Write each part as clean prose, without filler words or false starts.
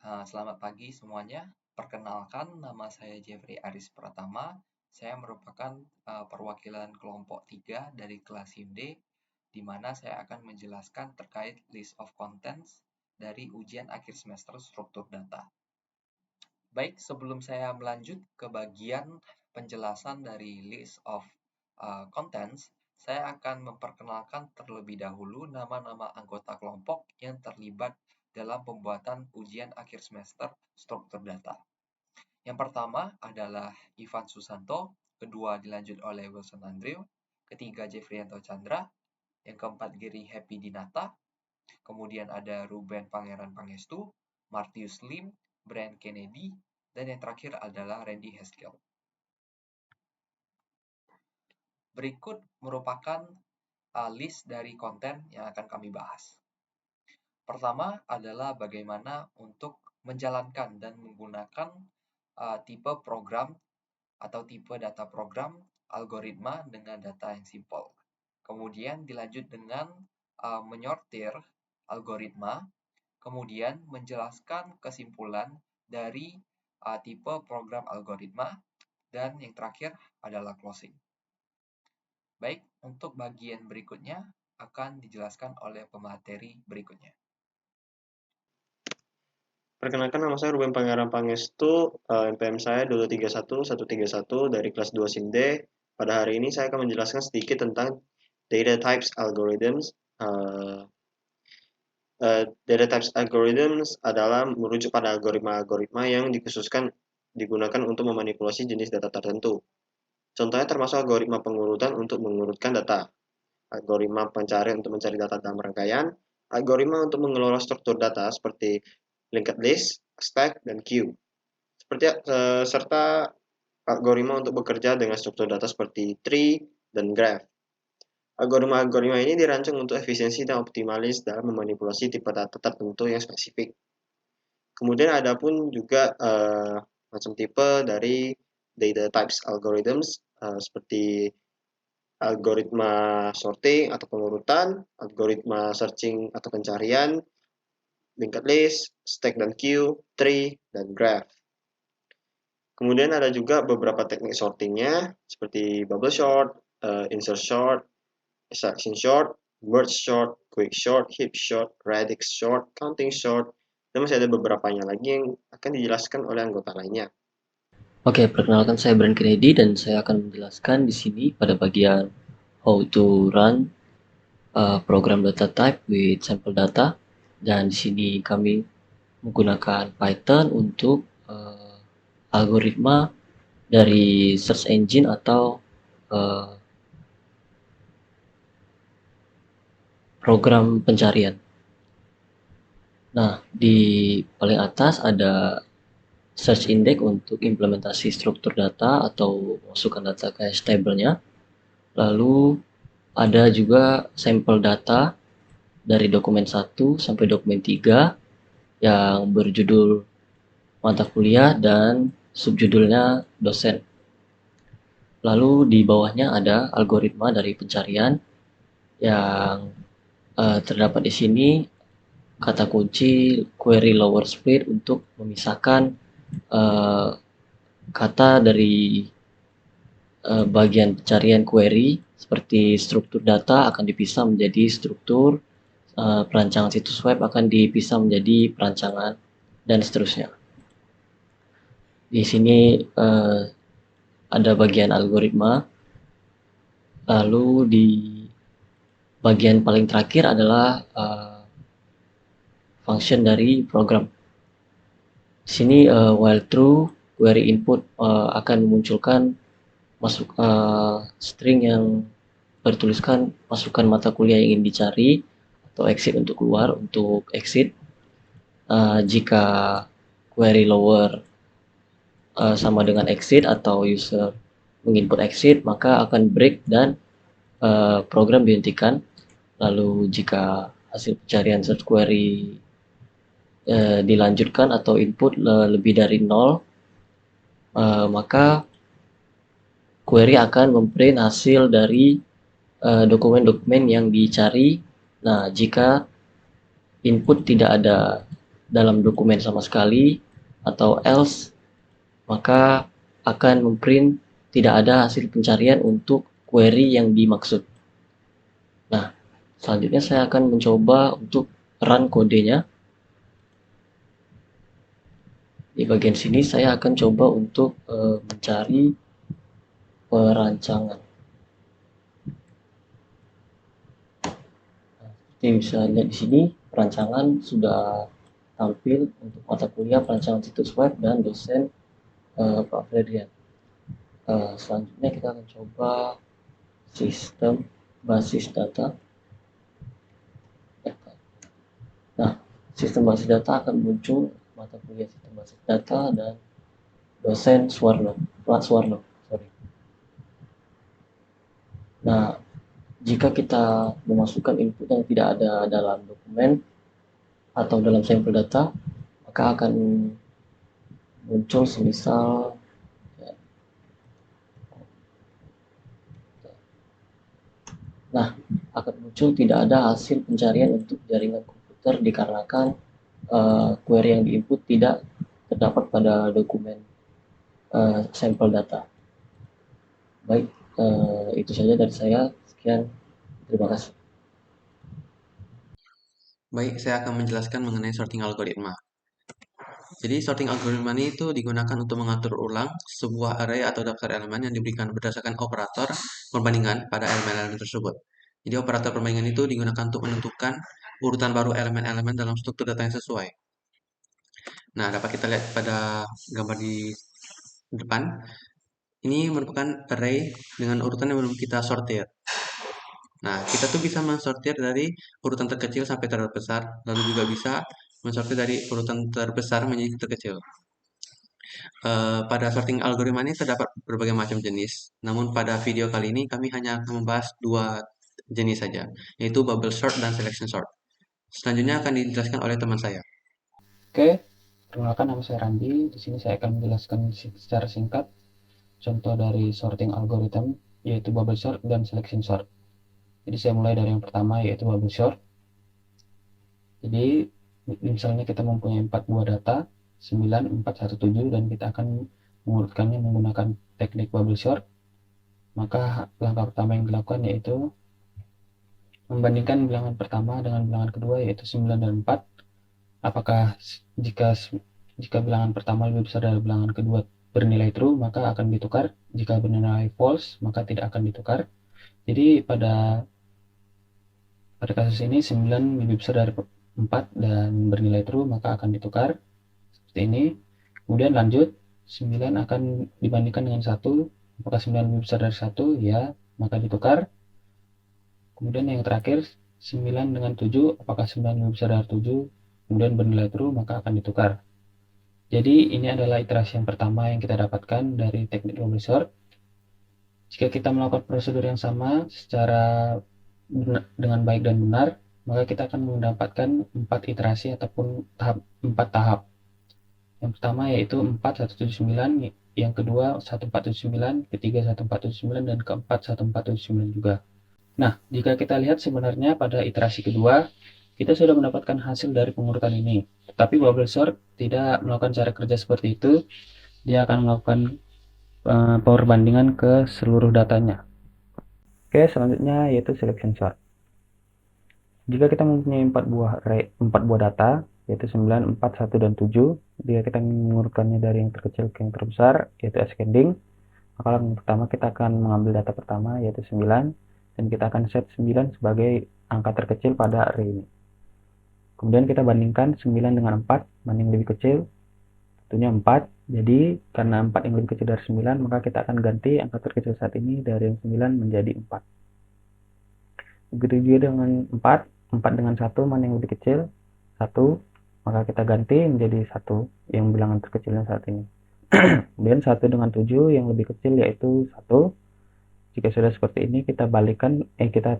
Selamat pagi semuanya. Perkenalkan, nama saya Jeffrey Aris Pratama. Saya merupakan perwakilan kelompok 3 dari kelas SIM D, di mana saya akan menjelaskan terkait list of contents dari ujian akhir semester struktur data. Baik, sebelum saya melanjut ke bagian penjelasan dari list of contents, saya akan memperkenalkan terlebih dahulu nama-nama anggota kelompok yang terlibat dalam pembuatan ujian akhir semester struktur data. Yang pertama adalah Ivan Susanto, kedua dilanjut oleh Wilson Andrew, ketiga Jeffrianto Chandra, yang keempat Giri Happy Dinata, kemudian ada Ruben Pangeran Pangestu, Martius Lim, Brian Kennedy, dan yang terakhir adalah Randy Haskell. Berikut merupakan list dari konten yang akan kami bahas. Pertama adalah bagaimana untuk menjalankan dan menggunakan tipe program atau tipe data program algoritma dengan data yang simpel. Kemudian dilanjut dengan menyortir algoritma, kemudian menjelaskan kesimpulan dari tipe program algoritma, dan yang terakhir adalah closing. Baik, untuk bagian berikutnya akan dijelaskan oleh pemateri berikutnya. Perkenalkan, nama saya Ruben Pangeran Pangestu, NPM saya 231131 dari kelas 2 SIM D. Pada hari ini saya akan menjelaskan sedikit tentang data types algorithms. Data types algorithms adalah merujuk pada algoritma-algoritma yang digunakan untuk memanipulasi jenis data tertentu. Contohnya termasuk algoritma pengurutan untuk mengurutkan data, algoritma pencarian untuk mencari data dalam rangkaian, algoritma untuk mengelola struktur data seperti linked list, stack, dan queue. Serta algoritma untuk bekerja dengan struktur data seperti tree dan graph. Algoritma-algoritma ini dirancang untuk efisiensi dan optimalis dalam memanipulasi tipe data tertentu yang spesifik. Kemudian ada pun juga macam tipe dari data types algorithms seperti algoritma sorting atau pengurutan, algoritma searching atau pencarian, linked list, stack dan queue, tree, dan graph. Kemudian ada juga beberapa teknik sortingnya seperti bubble sort, insert sort, extraction sort, merge sort, quick sort, heap sort, radix sort, counting sort, dan masih ada beberapanya lagi yang akan dijelaskan oleh anggota lainnya. Oke, perkenalkan saya Brian Kennedy dan saya akan menjelaskan di sini pada bagian how to run program data type with sample data, dan di sini kami menggunakan Python untuk algoritma dari search engine atau program pencarian. Nah, di paling atas ada search index untuk implementasi struktur data atau masukkan data ke hash table-nya. Lalu ada juga sampel data dari dokumen 1 sampai dokumen 3 yang berjudul mata kuliah dan subjudulnya dosen. Lalu di bawahnya ada algoritma dari pencarian yang terdapat di sini kata kunci query lower split untuk memisahkan kata dari bagian pencarian query seperti struktur data akan dipisah menjadi struktur, perancangan situs web akan dipisah menjadi perancangan, dan seterusnya. Di sini ada bagian algoritma. Lalu di bagian paling terakhir adalah function dari program. Di sini while true, query input akan memunculkan string yang bertuliskan masukkan mata kuliah yang ingin dicari, atau exit untuk keluar. Untuk exit, jika query lower sama dengan exit atau user menginput exit, maka akan break dan program dihentikan. Lalu jika hasil pencarian search query dilanjutkan atau input lebih dari 0, maka query akan memprint hasil dari dokumen-dokumen yang dicari. Nah, jika input tidak ada dalam dokumen sama sekali, atau else, maka akan memprint tidak ada hasil pencarian untuk query yang dimaksud. Nah, selanjutnya saya akan mencoba untuk run kodenya. Di bagian sini saya akan coba untuk mencari perancangan. Nah, seperti bisa lihat di sini, perancangan sudah tampil untuk mata kuliah perancangan situs web dan dosen Pak Fredrian. Selanjutnya kita akan coba sistem basis data. Nah, sistem basis data akan muncul mata kuliah sistem basis data dan dosen Pak Suwarno. Nah, jika kita memasukkan input yang tidak ada dalam dokumen atau dalam sampel data, maka akan muncul semisal akan muncul tidak ada hasil pencarian untuk jaringan komputer dikarenakan query yang diinput tidak terdapat pada dokumen sampel data. Baik, itu saja dari saya. Sekian, terima kasih. Baik, saya akan menjelaskan mengenai sorting algoritma. Jadi sorting algoritma ini itu digunakan untuk mengatur ulang sebuah array atau daftar elemen yang diberikan berdasarkan operator perbandingan pada elemen-elemen tersebut. Jadi operator perbandingan itu digunakan untuk menentukan urutan baru elemen-elemen dalam struktur data yang sesuai. Nah, dapat kita lihat pada gambar di depan. Ini merupakan array dengan urutan yang belum kita sortir. Nah, kita tuh bisa mensortir dari urutan terkecil sampai terbesar, lalu juga bisa mensortir dari urutan terbesar menjadi terkecil. Pada sorting algoritma ini terdapat berbagai macam jenis, namun pada video kali ini kami hanya akan membahas dua jenis saja, yaitu bubble sort dan selection sort. Selanjutnya akan dijelaskan oleh teman saya. Oke, perkenalkan nama saya Randi. Di sini saya akan menjelaskan secara singkat contoh dari sorting algorithm, yaitu bubble sort dan selection sort. Jadi saya mulai dari yang pertama, yaitu bubble sort. Jadi misalnya kita mempunyai 4 buah data 9, 4, 1, 7, dan kita akan mengurutkannya menggunakan teknik bubble sort. Maka langkah pertama yang dilakukan yaitu membandingkan bilangan pertama dengan bilangan kedua, yaitu 9 dan 4. Apakah jika bilangan pertama lebih besar dari bilangan kedua bernilai true, maka akan ditukar. Jika bernilai false, maka tidak akan ditukar. Jadi pada kasus ini 9 lebih besar dari 4 dan bernilai true, maka akan ditukar seperti ini. Kemudian lanjut, 9 akan dibandingkan dengan 1. Apakah 9 lebih besar dari 1? Ya, maka ditukar. Kemudian yang terakhir, 9 dengan 7. Apakah 9 lebih besar dari 7? Kemudian bernilai true, maka akan ditukar. Jadi ini adalah iterasi yang pertama yang kita dapatkan dari teknik bubble sort. Jika kita melakukan prosedur yang sama secara dengan baik dan benar, maka kita akan mendapatkan 4 iterasi ataupun 4 tahap. Yang pertama yaitu 4179, yang kedua 1479, ketiga 1479, dan keempat 1479 juga. Nah, jika kita lihat sebenarnya pada iterasi kedua, kita sudah mendapatkan hasil dari pengurutan ini. Tetapi bubble sort tidak melakukan cara kerja seperti itu. Dia akan melakukan perbandingan ke seluruh datanya. Oke, selanjutnya yaitu selection sort. Jika kita mempunyai 4 buah data, yaitu 9, 4, 1, dan 7, jika kita mengurutkannya dari yang terkecil ke yang terbesar, yaitu ascending, maka langkah pertama kita akan mengambil data pertama, yaitu 9, dan kita akan set 9 sebagai angka terkecil pada array ini. Kemudian kita bandingkan 9 dengan 4, mana yang lebih kecil? Tentunya 4. Jadi karena 4 yang lebih kecil dari 9, maka kita akan ganti angka terkecil saat ini dari yang 9 menjadi 4. Begitu juga dengan 4 dengan 1, mana yang lebih kecil? 1. Maka kita ganti menjadi 1 yang bilangan terkecilnya saat ini. Kemudian 1 dengan 7 yang lebih kecil yaitu 1. Jika sudah seperti ini, kita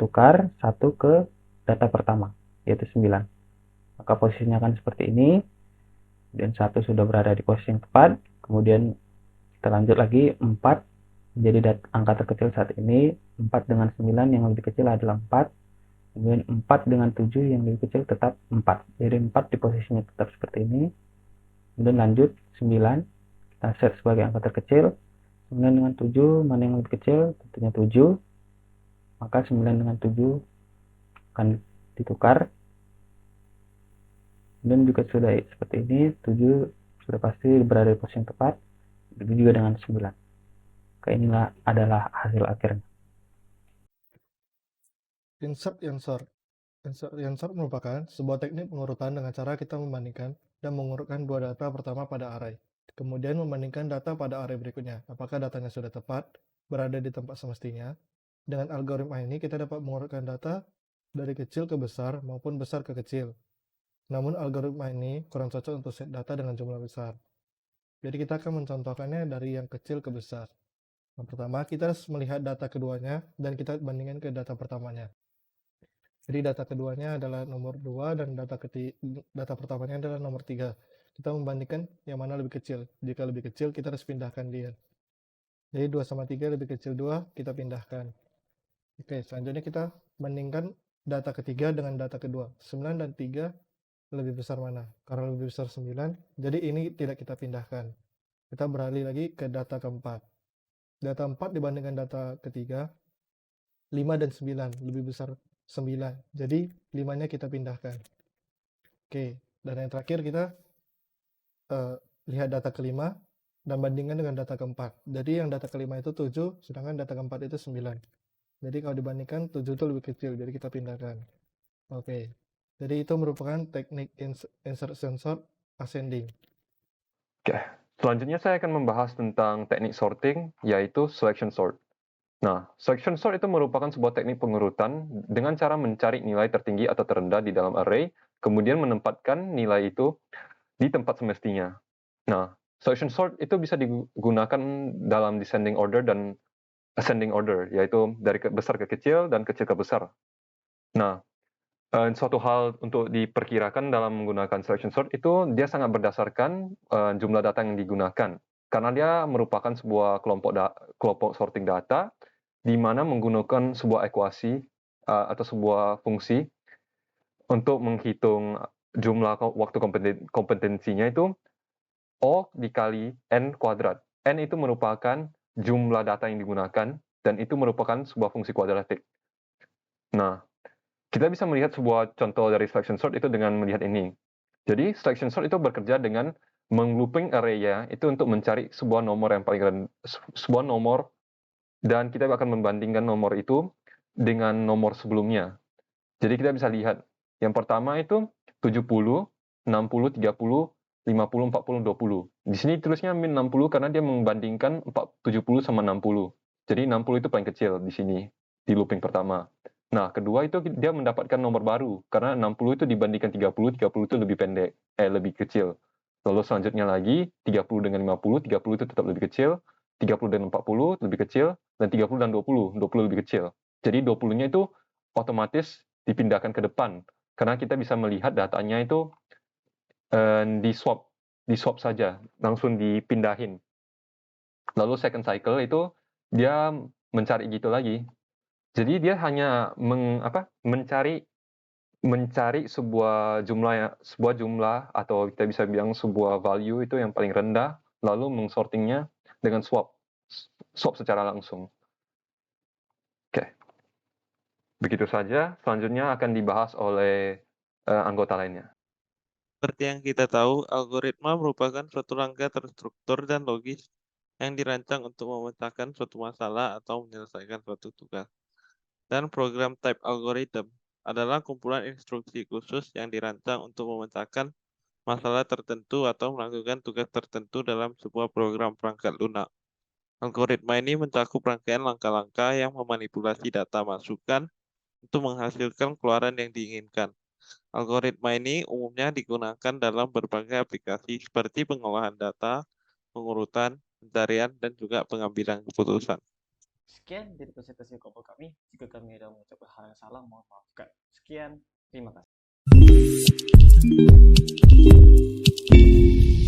tukar 1 ke data pertama, yaitu 9. Maka posisinya akan seperti ini. Dan 1 sudah berada di posisi yang tepat. Kemudian kita lanjut lagi, 4 menjadi angka terkecil saat ini. 4 dengan 9 yang lebih kecil adalah 4. Kemudian 4 dengan 7 yang lebih kecil tetap 4. Jadi 4 di posisinya tetap seperti ini. Kemudian lanjut 9. Kita set sebagai angka terkecil. 9 dengan 7 mana yang lebih kecil? Tentunya 7. Maka 9 dengan 7 akan ditukar. Dan juga sudah seperti ini. 7 sudah pasti berada di posisi yang tepat. Begitu juga dengan 9. Maka inilah adalah hasil akhirnya. Insert and sort. Insert and sort merupakan sebuah teknik pengurutan dengan cara kita membandingkan dan mengurutkan dua data pertama pada array. Kemudian membandingkan data pada array berikutnya. Apakah datanya sudah tepat, berada di tempat semestinya. Dengan algoritma ini kita dapat mengurutkan data dari kecil ke besar maupun besar ke kecil. Namun algoritma ini kurang cocok untuk set data dengan jumlah besar. Jadi kita akan mencontohkannya dari yang kecil ke besar. Yang pertama, kita harus melihat data keduanya dan kita bandingkan ke data pertamanya. Jadi data keduanya adalah nomor 2 dan data pertamanya adalah nomor 3. Kita membandingkan yang mana lebih kecil. Jika lebih kecil, kita harus pindahkan dia. Jadi 2 sama 3 lebih kecil 2, kita pindahkan. Oke, selanjutnya kita bandingkan data ketiga dengan data kedua. 9 dan 3 lebih besar mana? Karena lebih besar 9, jadi ini tidak kita pindahkan. Kita beralih lagi ke data keempat. Data 4 dibandingkan data ketiga, 5 dan 9 lebih besar 9. Jadi 5-nya kita pindahkan. Oke, dan yang terakhir kita lihat data kelima dan bandingkan dengan data keempat. Jadi yang data kelima itu 7, sedangkan data keempat itu 9. Jadi kalau dibandingkan 7 itu lebih kecil, jadi kita pindahkan. Oke, jadi itu merupakan teknik insert and sort ascending. Oke, selanjutnya saya akan membahas tentang teknik sorting, yaitu selection sort. Nah, selection sort itu merupakan sebuah teknik pengurutan dengan cara mencari nilai tertinggi atau terendah di dalam array, kemudian menempatkan nilai itu di tempat semestinya. Nah, selection sort itu bisa digunakan dalam descending order dan ascending order, yaitu dari besar ke kecil dan kecil ke besar. Nah, suatu hal untuk diperkirakan dalam menggunakan selection sort itu dia sangat berdasarkan jumlah data yang digunakan. Karena dia merupakan sebuah kelompok sorting data di mana menggunakan sebuah ekuasi atau sebuah fungsi untuk menghitung jumlah waktu kompetensinya itu O dikali N kuadrat. N itu merupakan jumlah data yang digunakan dan itu merupakan sebuah fungsi kuadratik. Nah, kita bisa melihat sebuah contoh dari selection sort itu dengan melihat ini. Jadi selection sort itu bekerja dengan menglooping array-nya itu untuk mencari sebuah nomor yang paling sebuah nomor, dan kita akan membandingkan nomor itu dengan nomor sebelumnya. Jadi kita bisa lihat yang pertama itu 70, 60, 30, 50, 40, 20. Di sini tulisnya min 60 karena dia membandingkan 70 sama 60. Jadi 60 itu paling kecil di sini di looping pertama. Nah, kedua itu dia mendapatkan nomor baru karena 60 itu dibandingkan 30, 30 itu lebih kecil. Lalu selanjutnya lagi 30 dengan 50, 30 itu tetap lebih kecil, 30 dan 40 lebih kecil, dan 30 dan 20 lebih kecil. Jadi 20-nya itu otomatis dipindahkan ke depan karena kita bisa melihat datanya itu di swap saja, langsung dipindahin. Lalu second cycle itu dia mencari gitu lagi. Jadi dia hanya mencari sebuah jumlah atau kita bisa bilang sebuah value itu yang paling rendah, lalu mengsortingnya dengan swap secara langsung. Oke. Begitu saja, selanjutnya akan dibahas oleh anggota lainnya. Seperti yang kita tahu, algoritma merupakan suatu rangka terstruktur dan logis yang dirancang untuk memecahkan suatu masalah atau menyelesaikan suatu tugas. Dan program type algorithm adalah kumpulan instruksi khusus yang dirancang untuk memecahkan masalah tertentu atau melakukan tugas tertentu dalam sebuah program perangkat lunak. Algoritma ini mencakup rangkaian langkah-langkah yang memanipulasi data masukan untuk menghasilkan keluaran yang diinginkan. Algoritma ini umumnya digunakan dalam berbagai aplikasi seperti pengolahan data, pengurutan, pencarian, dan juga pengambilan keputusan. Sekian dari presentasi kelompok kami. Jika kami ada mengucapkan hal yang salah, mohon maafkan. Sekian, terima kasih.